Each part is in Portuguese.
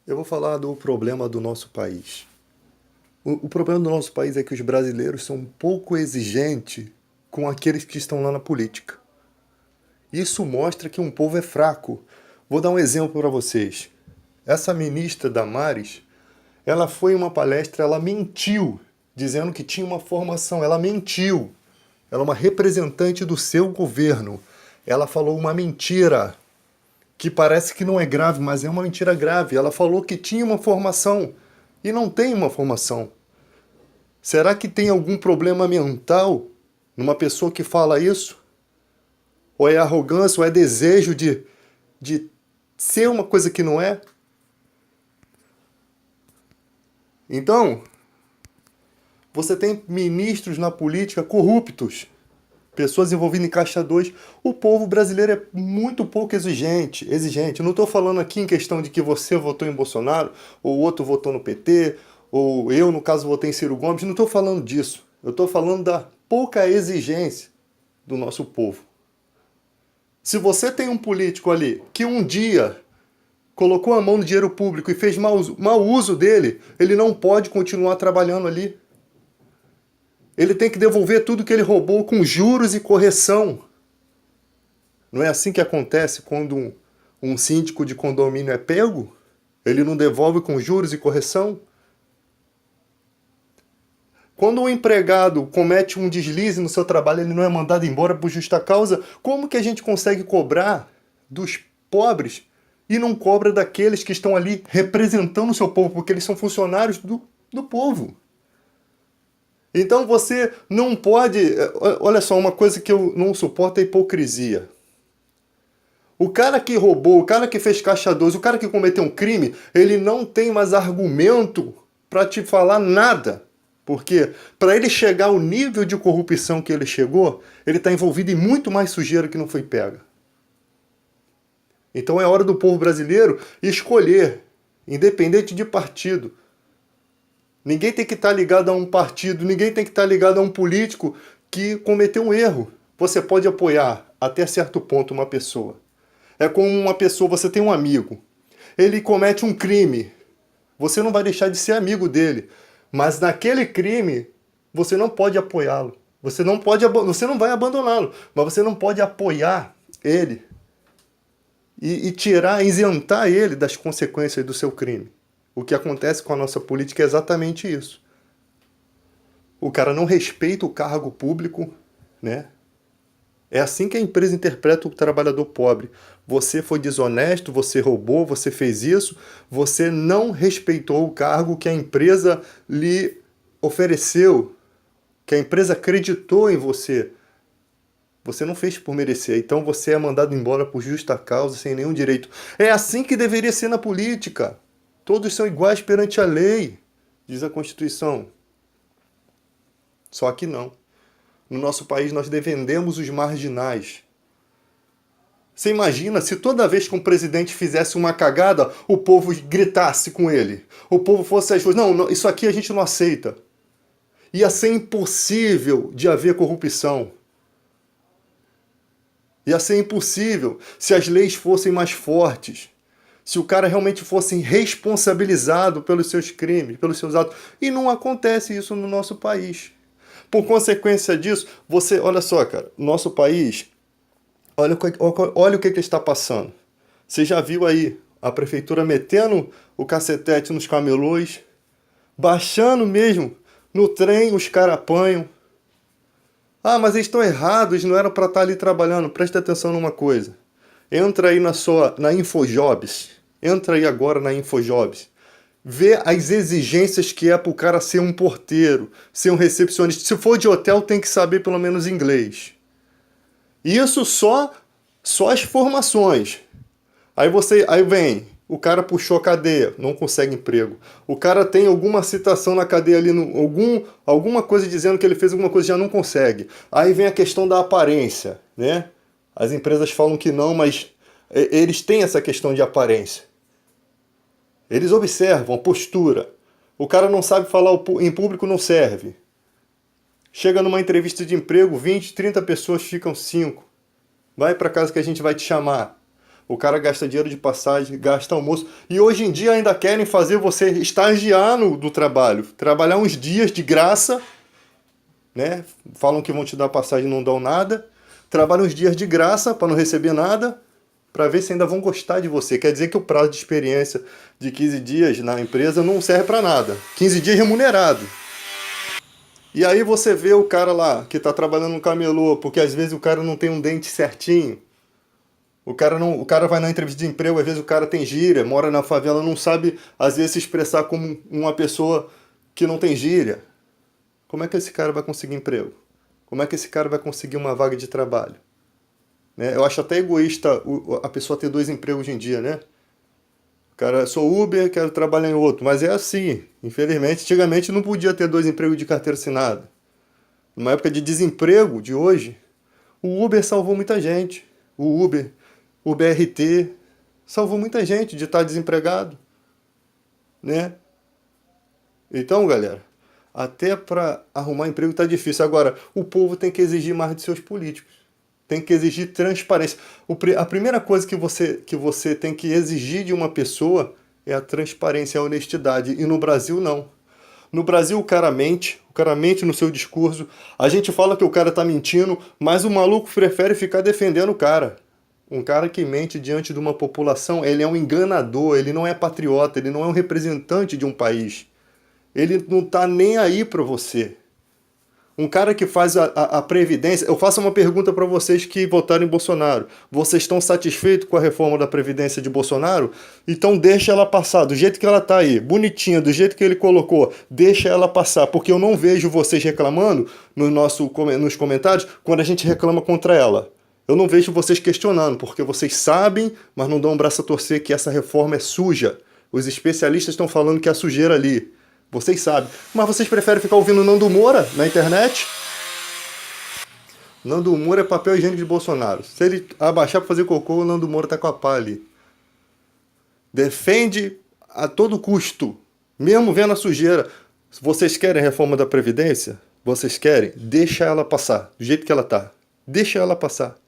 Eu vou falar do problema do nosso país. O problema do nosso país é que os brasileiros são um pouco exigentes com aqueles que estão lá na política. Isso mostra que um povo é fraco. Vou dar um exemplo para vocês. Essa ministra Damares, ela foi em uma palestra, ela mentiu, dizendo que tinha uma formação. Ela mentiu. Ela é uma representante do seu governo. Ela falou uma mentira que parece que não é grave, mas é uma mentira grave. Ela falou que tinha uma formação e não tem uma formação. Será que tem algum problema mental numa pessoa que fala isso? Ou é arrogância, ou é desejo de ser uma coisa que não é? Então, você tem ministros na política corruptos, pessoas envolvidas em Caixa 2. O povo brasileiro é muito pouco exigente. Eu não estou falando aqui em questão de que você votou em Bolsonaro, ou o outro votou no PT, ou eu, no caso, votei em Ciro Gomes. Não estou falando disso. Eu estou falando da pouca exigência do nosso povo. Se você tem um político ali que um dia colocou a mão no dinheiro público e fez mau uso dele, ele não pode continuar trabalhando ali. Ele tem que devolver tudo que ele roubou com juros e correção. Não é assim que acontece quando um síndico de condomínio é pego? Ele não devolve com juros e correção? Quando um empregado comete um deslize no seu trabalho, ele não é mandado embora por justa causa, como que a gente consegue cobrar dos pobres e não cobra daqueles que estão ali representando o seu povo, porque eles são funcionários do povo? Então você não pode. Olha só, uma coisa que eu não suporto é a hipocrisia. O cara que roubou, o cara que fez caixa 2, o cara que cometeu um crime, ele não tem mais argumento para te falar nada. Porque para ele chegar ao nível de corrupção que ele chegou, ele está envolvido em muito mais sujeira que não foi pega. Então é hora do povo brasileiro escolher, independente de partido. Ninguém tem que estar ligado a um partido, ninguém tem que estar ligado a um político que cometeu um erro. Você pode apoiar até certo ponto uma pessoa. É como uma pessoa, você tem um amigo, ele comete um crime, você não vai deixar de ser amigo dele, mas naquele crime você não pode apoiá-lo. Você não vai abandoná-lo, mas você não pode apoiar ele e tirar, isentar ele das consequências do seu crime. O que acontece com a nossa política é exatamente isso. O cara não respeita o cargo público, né? É assim que a empresa interpreta o trabalhador pobre. Você foi desonesto, você roubou, você fez isso, você não respeitou o cargo que a empresa lhe ofereceu, que a empresa acreditou em você. Você não fez por merecer, então você é mandado embora por justa causa, sem nenhum direito. É assim que deveria ser na política. Todos são iguais perante a lei, diz a Constituição. Só que não. No nosso país nós defendemos os marginais. Você imagina se toda vez que um presidente fizesse uma cagada, o povo gritasse com ele. O povo fosse às ruas. Não, não, isso aqui a gente não aceita. Ia ser impossível de haver corrupção. Ia ser impossível se as leis fossem mais fortes. Se o cara realmente fosse responsabilizado pelos seus crimes, pelos seus atos. E não acontece isso no nosso país. Por consequência disso, olha só, cara, nosso país, olha o que está passando. Você já viu aí a prefeitura metendo o cacetete nos camelôs, baixando mesmo no trem, os caras apanham. Ah, mas eles estão errados, não eram para estar ali trabalhando. Presta atenção numa coisa. Entra aí na Infojobs. Entra aí agora na Infojobs. Vê as exigências que é para o cara ser um porteiro, ser um recepcionista. Se for de hotel, tem que saber pelo menos inglês. Isso só as formações. Aí vem, o cara puxou a cadeia, não consegue emprego. O cara tem alguma citação na cadeia ali, alguma coisa dizendo que ele fez alguma coisa, já não consegue. Aí vem a questão da aparência, né? As empresas falam que não, mas eles têm essa questão de aparência. Eles observam a postura. O cara não sabe falar em público, não serve. Chega numa entrevista de emprego, 20, 30 pessoas ficam 5. Vai para casa que a gente vai te chamar. O cara gasta dinheiro de passagem, gasta almoço. E hoje em dia ainda querem fazer você estagiar do trabalho. Trabalhar uns dias de graça, né? Falam que vão te dar passagem e não dão nada. Trabalha uns dias de graça para não receber nada, para ver se ainda vão gostar de você. Quer dizer que o prazo de experiência de 15 dias na empresa não serve para nada. 15 dias remunerado. E aí você vê o cara lá que está trabalhando no camelô, porque às vezes o cara não tem um dente certinho. O cara vai na entrevista de emprego, às vezes o cara tem gíria, mora na favela, não sabe às vezes se expressar como uma pessoa que não tem gíria. Como é que esse cara vai conseguir emprego? Como é que esse cara vai conseguir uma vaga de trabalho? Né? Eu acho até egoísta a pessoa ter dois empregos hoje em dia, né? Cara, sou Uber, quero trabalhar em outro. Mas é assim, infelizmente. Antigamente não podia ter dois empregos de carteira assinada. Numa época de desemprego de hoje, o Uber salvou muita gente. O BRT salvou muita gente de estar desempregado, né? Então, galera, até para arrumar emprego tá difícil. Agora, o povo tem que exigir mais de seus políticos. Tem que exigir transparência. A primeira coisa que você tem que exigir de uma pessoa é a transparência, a honestidade. E no Brasil, não. No Brasil, o cara mente no seu discurso. A gente fala que o cara tá mentindo, mas o maluco prefere ficar defendendo o cara. Um cara que mente diante de uma população, ele é um enganador, ele não é patriota, ele não é um representante de um país. Ele não tá nem aí para você. Um cara que faz a Previdência... Eu faço uma pergunta para vocês que votaram em Bolsonaro. Vocês estão satisfeitos com a reforma da Previdência de Bolsonaro? Então deixa ela passar, do jeito que ela tá aí, bonitinha, do jeito que ele colocou. Deixa ela passar, porque eu não vejo vocês reclamando nos comentários quando a gente reclama contra ela. Eu não vejo vocês questionando, porque vocês sabem, mas não dão um braço a torcer que essa reforma é suja. Os especialistas estão falando que é sujeira ali. Vocês sabem. Mas vocês preferem ficar ouvindo Nando Moura na internet? Nando Moura é papel higiênico de Bolsonaro. Se ele abaixar para fazer cocô, o Nando Moura tá com a pá ali. Defende a todo custo, mesmo vendo a sujeira. Se vocês querem a reforma da Previdência, vocês querem, deixa ela passar, do jeito que ela tá. Deixa ela passar.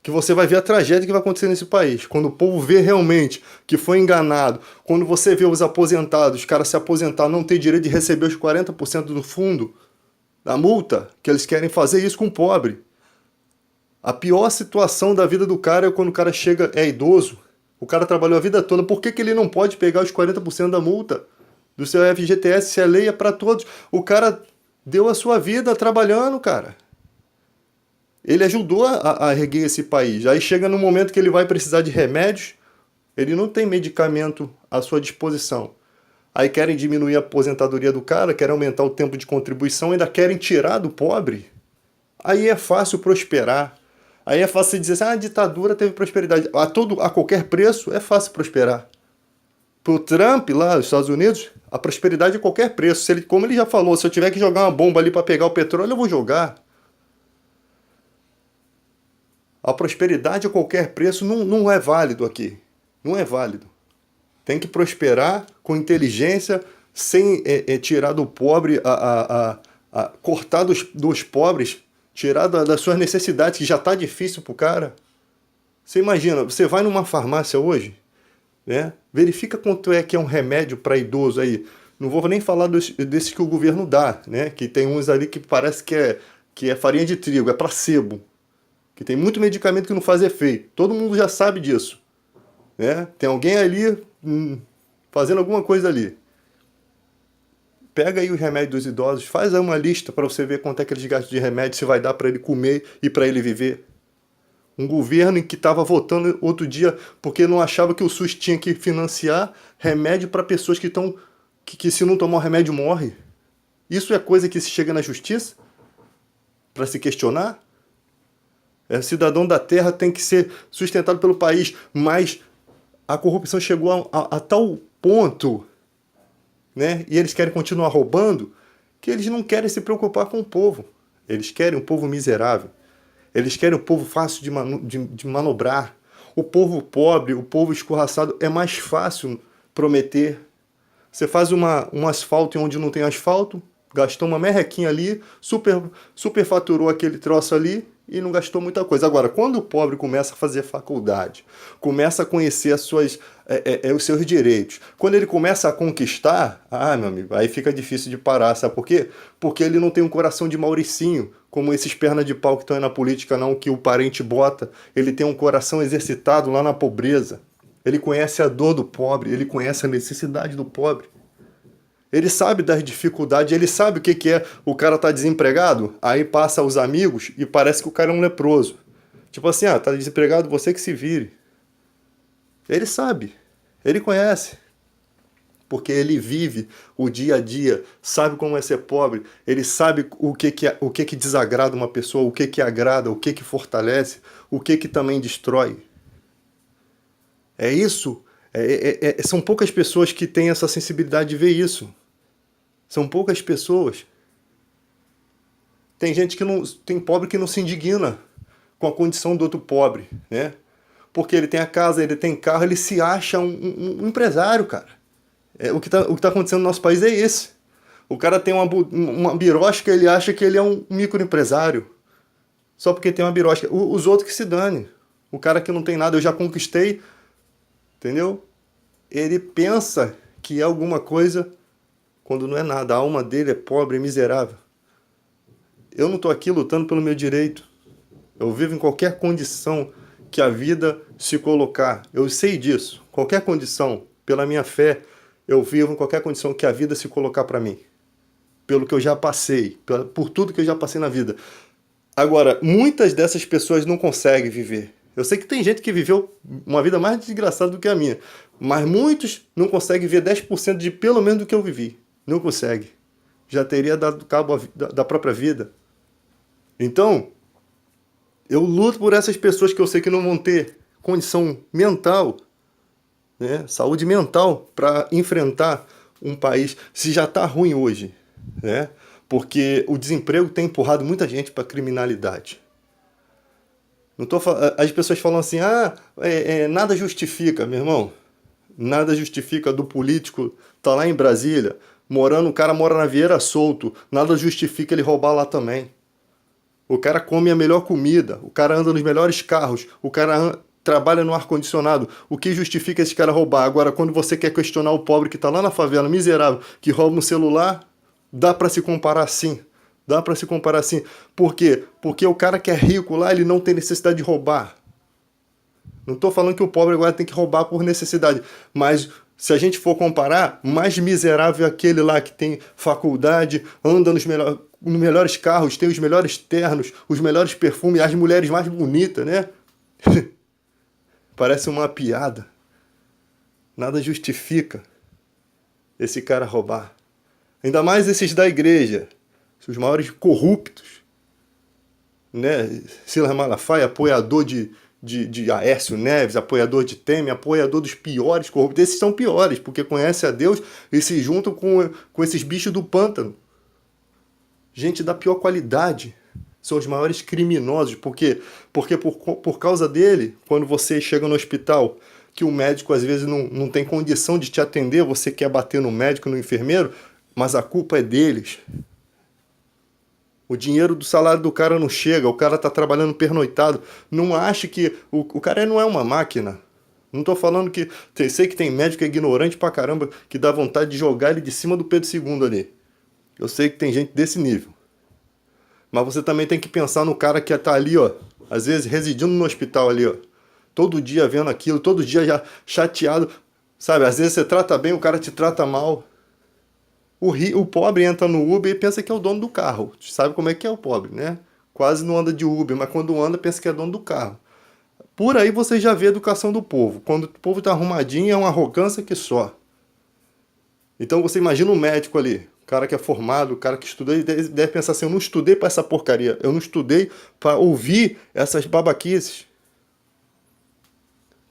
Que você vai ver a tragédia que vai acontecer nesse país. Quando o povo vê realmente que foi enganado, quando você vê os aposentados, os caras se aposentar, não ter direito de receber os 40% do fundo, da multa, que eles querem fazer isso com o pobre. A pior situação da vida do cara é quando o cara é idoso, o cara trabalhou a vida toda, por que ele não pode pegar os 40% da multa do seu FGTS, se a lei é para todos? O cara deu a sua vida trabalhando, cara. Ele ajudou a erguer esse país. Aí chega no momento que ele vai precisar de remédios, ele não tem medicamento à sua disposição. Aí querem diminuir a aposentadoria do cara, querem aumentar o tempo de contribuição, ainda querem tirar do pobre. Aí é fácil prosperar. Aí é fácil dizer assim, a ditadura teve prosperidade. A qualquer preço é fácil prosperar. Pro Trump, lá nos Estados Unidos, a prosperidade é a qualquer preço. Como ele já falou, se eu tiver que jogar uma bomba ali para pegar o petróleo, eu vou jogar. A prosperidade a qualquer preço não é válido aqui. Não é válido. Tem que prosperar com inteligência, sem tirar do pobre, cortar dos pobres, tirar das suas necessidades, que já está difícil para o cara. Você imagina, você vai numa farmácia hoje, né? Verifica quanto é que é um remédio para idoso aí. Não vou nem falar desse que o governo dá, né? Que tem uns ali que parece que é farinha de trigo, é placebo. Que tem muito medicamento que não faz efeito. Todo mundo já sabe disso. Né? Tem alguém ali fazendo alguma coisa ali. Pega aí os remédios dos idosos, faz aí uma lista para você ver quanto é que eles gastam de remédio, se vai dar para ele comer e para ele viver. Um governo em que estava votando outro dia porque não achava que o SUS tinha que financiar remédio para pessoas que se não tomar o remédio morre. Isso é coisa que se chega na justiça? Para se questionar? Cidadão da terra tem que ser sustentado pelo país, mas a corrupção chegou a tal ponto, né? E eles querem continuar roubando, que eles não querem se preocupar com o povo. Eles querem um povo miserável. Eles querem um povo fácil de manobrar. O povo pobre, o povo escorraçado, é mais fácil prometer. Você faz um asfalto onde não tem asfalto, Gastou uma merrequinha ali, superfaturou aquele troço ali e não gastou muita coisa. Agora, quando o pobre começa a fazer faculdade, começa a conhecer os seus direitos, quando ele começa a conquistar, meu amigo, aí fica difícil de parar, sabe por quê? Porque ele não tem um coração de Mauricinho, como esses perna de pau que estão aí na política, não, que o parente bota. Ele tem um coração exercitado lá na pobreza. Ele conhece a dor do pobre, ele conhece a necessidade do pobre. Ele sabe das dificuldades, ele sabe o que que é o cara tá desempregado, aí passa os amigos e parece que o cara é um leproso. Tipo assim, tá desempregado, você que se vire. Ele sabe, ele conhece, porque ele vive o dia a dia, sabe como é ser pobre, ele sabe o que que desagrada uma pessoa, o que que agrada, o que que fortalece, o que que também destrói. É isso, são poucas pessoas que têm essa sensibilidade de ver isso. São poucas pessoas. Tem gente que não. Tem pobre que não se indigna com a condição do outro pobre, né? Porque ele tem a casa, ele tem carro, ele se acha um empresário, cara. O que tá acontecendo no nosso país é esse. O cara tem uma birosca, ele acha que ele é um microempresário. Só porque tem uma birosca. Os outros que se dane. O cara que não tem nada, eu já conquistei, entendeu? Ele pensa que é alguma coisa quando não é nada. A alma dele é pobre, é miserável. Eu não estou aqui lutando pelo meu direito. Eu vivo em qualquer condição que a vida se colocar. Eu sei disso. Qualquer condição, pela minha fé, eu vivo em qualquer condição que a vida se colocar para mim. Pelo que eu já passei, por tudo que eu já passei na vida. Agora, muitas dessas pessoas não conseguem viver. Eu sei que tem gente que viveu uma vida mais desgraçada do que a minha. Mas muitos não conseguem viver 10% de pelo menos do que eu vivi. Não consegue. Já teria dado cabo da própria vida. Então, eu luto por essas pessoas que eu sei que não vão ter condição mental, né, saúde mental, para enfrentar um país, se já está ruim hoje, né? Porque o desemprego tem empurrado muita gente para a criminalidade. Não tô, as pessoas falam assim, nada justifica, meu irmão. Nada justifica do político tá lá em Brasília, o cara mora na Vieira Solto, nada justifica ele roubar lá também. O cara come a melhor comida, o cara anda nos melhores carros, o cara trabalha no ar-condicionado. O que justifica esse cara roubar? Agora, quando você quer questionar o pobre que tá lá na favela, miserável, que rouba um celular, dá para se comparar sim. Dá para se comparar assim. Por quê? Porque o cara que é rico lá, ele não tem necessidade de roubar. Não estou falando que o pobre agora tem que roubar por necessidade. Mas se a gente for comparar, mais miserável é aquele lá que tem faculdade, anda nos melhores carros, tem os melhores ternos, os melhores perfumes, as mulheres mais bonitas, né? Parece uma piada. Nada justifica esse cara roubar. Ainda mais esses da igreja. Os maiores corruptos, né? Silas Malafaia, apoiador de Aécio Neves, apoiador de Temer, apoiador dos piores corruptos. Esses são piores, porque conhecem a Deus e se juntam com esses bichos do pântano. Gente da pior qualidade. São os maiores criminosos. Porque por causa dele, quando você chega no hospital, que o médico às vezes não tem condição de te atender, você quer bater no médico, no enfermeiro, mas a culpa é deles. O dinheiro do salário do cara não chega, o cara tá trabalhando pernoitado. Não ache que... O cara não é uma máquina. Não tô falando que... Sei que tem médico ignorante pra caramba que dá vontade de jogar ele de cima do Pedro II ali. Eu sei que tem gente desse nível. Mas você também tem que pensar no cara que tá ali, ó. Às vezes residindo no hospital ali, ó. Todo dia vendo aquilo, todo dia já chateado. Sabe, às vezes você trata bem, o cara te trata mal. O pobre entra no Uber e pensa que é o dono do carro. Sabe como é que é o pobre, né? Quase não anda de Uber, mas quando anda pensa que é dono do carro. Por aí você já vê a educação do povo. Quando o povo está arrumadinho é uma arrogância que só. Então você imagina um médico ali, o cara que é formado, o cara que estudou, ele deve pensar assim, eu não estudei para essa porcaria, eu não estudei para ouvir essas babaquices.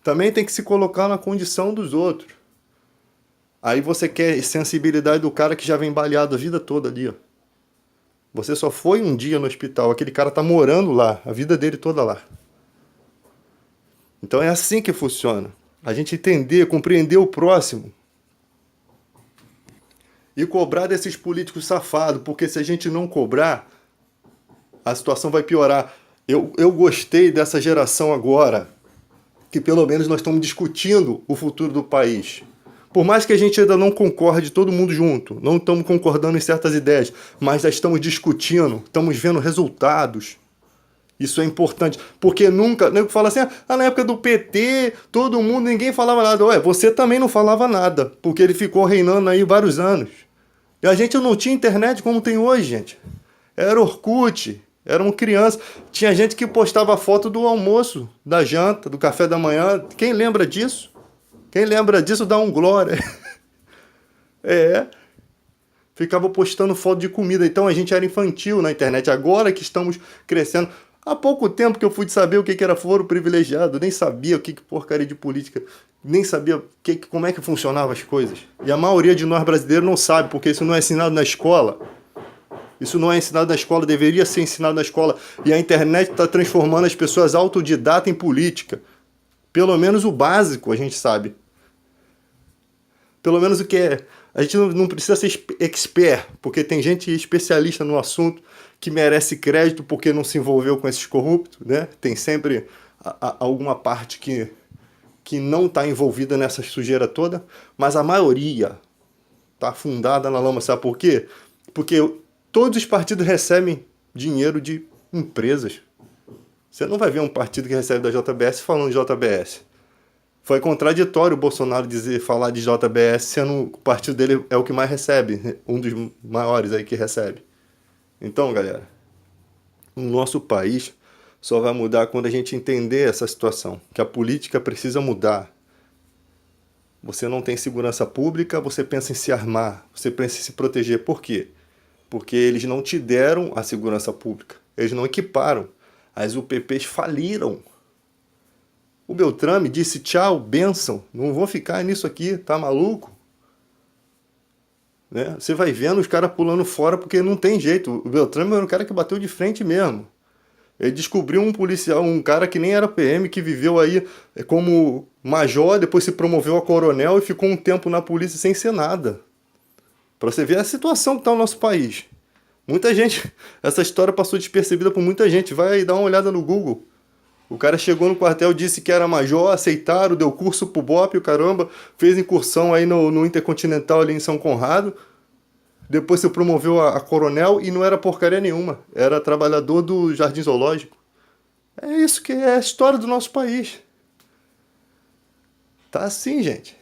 Também tem que se colocar na condição dos outros. Aí você quer sensibilidade do cara que já vem baleado a vida toda ali, ó. Você só foi um dia no hospital, aquele cara tá morando lá, a vida dele toda lá. Então é assim que funciona. A gente entender, compreender o próximo. e cobrar desses políticos safados, porque se a gente não cobrar, a situação vai piorar. Eu gostei dessa geração agora, que pelo menos nós estamos discutindo o futuro do país. Por mais que a gente ainda não concorde todo mundo junto, não estamos concordando em certas ideias, mas já estamos discutindo, estamos vendo resultados. Isso é importante, porque nunca, nego fala assim, na época do PT, todo mundo, ninguém falava nada. Ué, você também não falava nada, porque ele ficou reinando aí vários anos. E a gente não tinha internet como tem hoje, gente. Era Orkut, eram crianças. Tinha gente que postava foto do almoço, da janta, do café da manhã. Quem lembra disso? Quem lembra disso dá um glória. É, ficava postando foto de comida. Então a gente era infantil na internet. Agora que estamos crescendo. Há pouco tempo que eu fui saber o que era foro privilegiado. Nem sabia o que porcaria de política. Nem sabia como é que funcionavam as coisas. E a maioria de nós brasileiros não sabe, porque isso não é ensinado na escola. Isso não é ensinado na escola, deveria ser ensinado na escola. E a internet está transformando as pessoas autodidatas em política. Pelo menos o básico a gente sabe. Pelo menos o que é. A gente não precisa ser expert, porque tem gente especialista no assunto que merece crédito porque não se envolveu com esses corruptos, né? Tem sempre alguma parte que não está envolvida nessa sujeira toda, mas a maioria está afundada na lama. Sabe por quê? Porque todos os partidos recebem dinheiro de empresas. Você não vai ver um partido que recebe da JBS falando de JBS. Foi contraditório o Bolsonaro falar de JBS, sendo o partido dele é o que mais recebe, um dos maiores aí que recebe. Então, galera, o nosso país só vai mudar quando a gente entender essa situação, que a política precisa mudar. Você não tem segurança pública, você pensa em se armar, você pensa em se proteger. Por quê? Porque eles não te deram a segurança pública, eles não equiparam. As UPPs faliram. O Beltrame disse tchau, bênção, não vou ficar nisso aqui, tá maluco? Né? Você vai vendo os caras pulando fora porque não tem jeito. O Beltrame era um cara que bateu de frente mesmo. Ele descobriu um policial, um cara que nem era PM, que viveu aí como major, depois se promoveu a coronel e ficou um tempo na polícia sem ser nada. Pra você ver a situação que tá o nosso país. Muita gente, essa história passou despercebida por muita gente. Vai dar uma olhada no Google. O cara chegou no quartel, disse que era major, aceitaram, deu curso pro BOPE, o caramba, fez incursão aí no Intercontinental ali em São Conrado, depois se promoveu a coronel e não era porcaria nenhuma, era trabalhador do Jardim Zoológico. É isso que é a história do nosso país. Tá assim, gente.